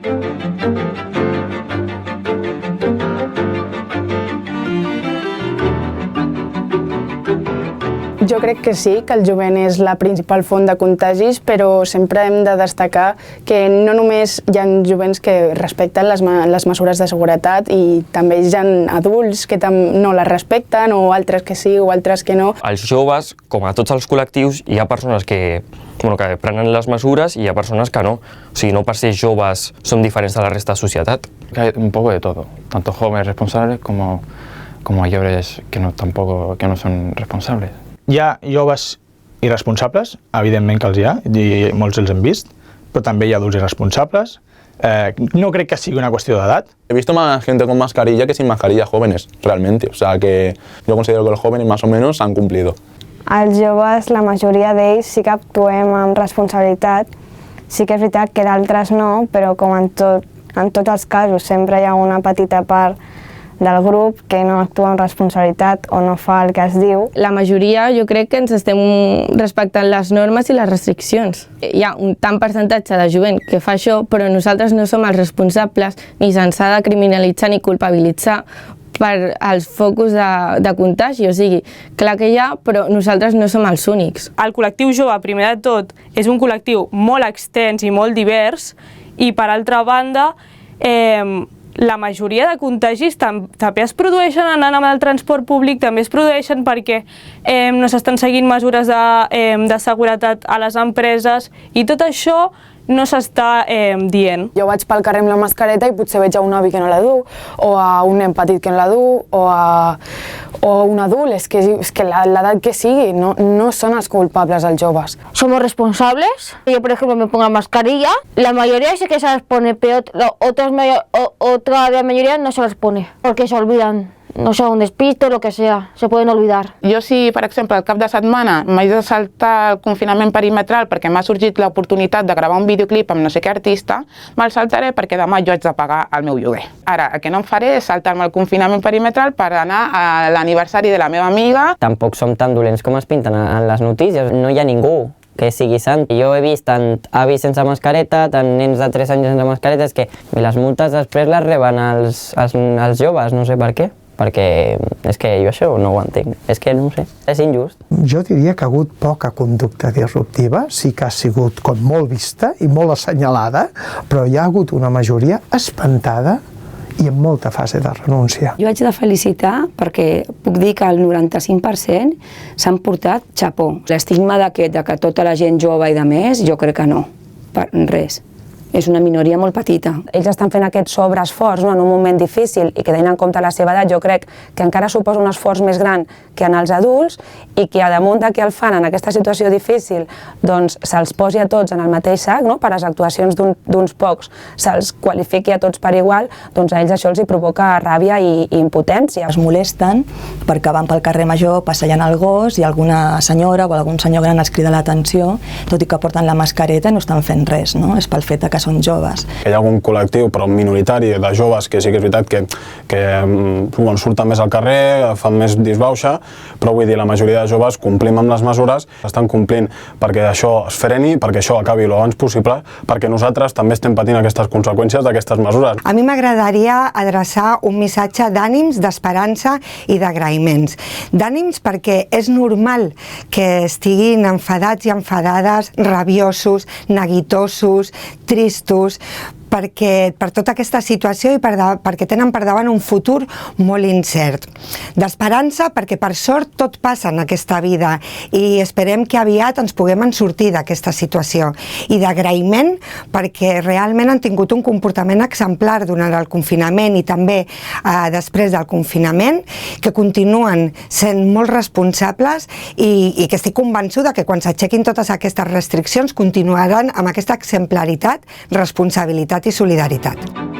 Jo crec que sí, que el jovent és la principal font de contagis, però sempre hem de destacar que no només hi ha jovents que respecten les mesures de seguretat i també hi ha adults que no les respecten, o altres que sí o altres que no. Els joves, com a tots els col·lectius, hi ha persones que prenen les mesures i hi ha persones que no. O sigui, no per ser joves som diferents de la resta de la societat. Hay un poco de todo, tanto jóvenes responsables como mayores que no son responsables. Hi ha joves irresponsables, evidentment que els hi ha, i molts els hem vist, però també hi ha adults irresponsables. No crec que sigui una qüestió d'edat. He visto más gente con mascarilla que sin mascarilla jóvenes, realmente. O sea que yo considero que los jóvenes más o menos han cumplido. Els joves, la majoria d'ells sí que actuem amb responsabilitat. Sí que és veritat que d'altres no, però com en tots els casos sempre hi ha una petita part del grup que no actua amb responsabilitat o no fa el que es diu. La majoria jo crec que ens estem respectant les normes i les restriccions. Hi ha un tant percentatge de jovent que fa això, però nosaltres no som els responsables, ni se'ns ha de criminalitzar ni culpabilitzar per als focus de contagi. O sigui, clar que hi ha, però nosaltres no som els únics. El col·lectiu jove, primer de tot, és un col·lectiu molt extens i molt divers, i per altra banda, la majoria de contagis també es produeixen anant amb el transport públic, també es produeixen perquè no s'estan seguint mesures de seguretat a les empreses, i tot això no s'està dient. Jo vaig pel carrer amb la mascareta i potser veig a un avi que no la du, o a un nen petit que no la du, o un adult. És que l'edat que sigui, no són els culpables els joves. Somos responsables. Yo, por ejemplo, me pongo mascarilla. La mayoría sí que se las pone, pero otra de la mayoría no se las pone, porque se olvidan. No sé, un despiste o lo que sea, se pueden olvidar. Jo si, per exemple, al cap de setmana m'he de saltar el confinament perimetral perquè m'ha sorgit l'oportunitat de gravar un videoclip amb no sé què artista, me'l saltaré perquè demà jo haig de pagar el meu lloguer. Ara, el que no em faré és saltar-me el confinament perimetral per anar a l'aniversari de la meva amiga. Tampoc som tan dolents com es pinten en les notícies, no hi ha ningú que sigui sant. Jo he vist tant avis sense mascareta, tant nens de 3 anys sense mascareta, és que les multes després les reben els joves, no sé per què. Perquè és que jo això no ho entenc, és que no ho sé, és injust. Jo diria que ha hagut poca conducta disruptiva, sí que ha sigut com molt vista i molt assenyalada, però hi ha hagut una majoria espantada i en molta fase de renúncia. Jo haig de felicitar perquè puc dir que el 95% s'han portat xapó. L'estigma d'aquest, que tota la gent jove i de més, jo crec que no, per res. És una minoria molt petita. Ells estan fent aquest sobreesforç en un moment difícil i que tenint en compte la seva edat jo crec que encara suposa un esforç més gran que en els adults i que a damunt de què el fan en aquesta situació difícil doncs se'ls posi a tots en el mateix sac, per les actuacions d'uns pocs se'ls qualifiqui a tots per igual, doncs a ells això els hi provoca ràbia i impotència. Es molesten perquè van pel carrer Major passejant el gos i alguna senyora o algun senyor gran els crida l'atenció, tot i que porten la mascareta i no estan fent res, no? És pel fet que són joves. Hi ha algun col·lectiu, però minoritari, de joves que sí que és veritat que surten més al carrer, fan més disbauxa, però vull dir, la majoria de joves complim amb les mesures, estan complint perquè això es freni, perquè això acabi el abans possible, perquè nosaltres també estem patint aquestes conseqüències d'aquestes mesures. A mi m'agradaria adreçar un missatge d'ànims, d'esperança i d'agraïments. D'ànims perquè és normal que estiguin enfadats i enfadades, rabiosos, neguitosos, tristos, per tota aquesta situació i perquè tenen per davant un futur molt incert. D'esperança perquè per sort tot passa en aquesta vida i esperem que aviat ens puguem en sortir d'aquesta situació. I d'agraïment perquè realment han tingut un comportament exemplar durant el confinament i també després del confinament, que continuen sent molt responsables i que estic convençuda que quan s'aixequin totes aquestes restriccions continuaran amb aquesta exemplaritat, responsabilitat i solidaritat.